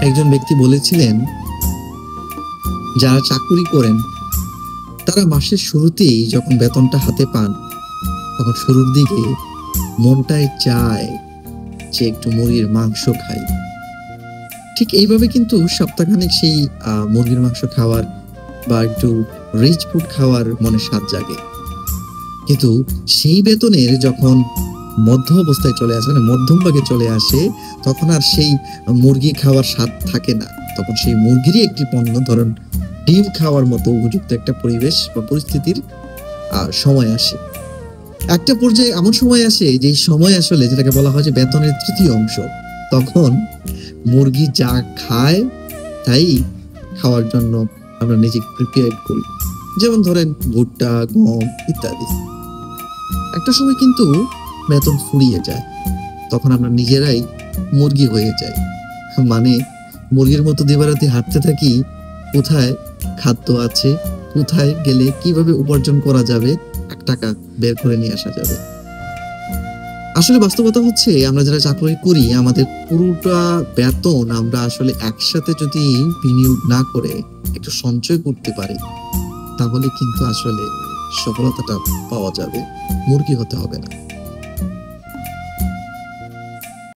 একজন ব্যক্তি বলেছিলেন, যারা চাকুরি করেন তারা মাসের শুরুতেই যখন বেতনটা হাতে পান তখন শুরুর দিকে মনটাই চায় যে একটু মুরগির মাংস খাই। ঠিক এইভাবে কিন্তু সপ্তাহখানেক সেই মুরগির মাংস খাওয়ার বা একটু রিচ ফুড খাওয়ার মনে স্বাদ জাগে। কিন্তু সেই বেতনের যখন মধ্য অবস্থায় চলে আসে, মানে মধ্যম ভাগে চলে আসে, তখন আর সেই মুরগি খাওয়ার স্বাদ থাকে না। তখন সেই মুরগিরই একটি পণ্য, ধরুন ডিম খাওয়ার মতো উপযুক্ত একটা পরিবেশ বা পরিস্থিতির সময় আসে। একটা পর্যায়ে এমন সময় আসে যে সময় আসলে যেটাকে বলা হয় যে বেতনের তৃতীয় অংশ। তখন মুরগি যা খায় তাই খাওয়ার জন্য আমরা নিজেকে প্রিপেয়ার করি। যেমন ধরেন ভুট্টা, গম ইত্যাদি। একটা সময় কিন্তু বেতন ফুরিয়ে যায়, তখন আমরা নিজেরাই মুরগি হয়ে যাই। মানে মুরগির মতো দিবারাতি হাঁটতে থাকি, কোথায় খাদ্য আছে, কোথায় গেলে কিভাবে উপার্জন করা যাবে, টাকা বের করে নিয়ে আসা যাবে। আসলে বাস্তবতা হচ্ছে, আমরা যারা চাকরি করি আমাদের পুরোটা বেতন আমরা আসলে একসাথে যদি বিনিয়োগ না করে একটু সঞ্চয় করতে পারি, তাহলে কিন্তু আসলে সফলতাটা পাওয়া যাবে। মুরগি হতে হবে না।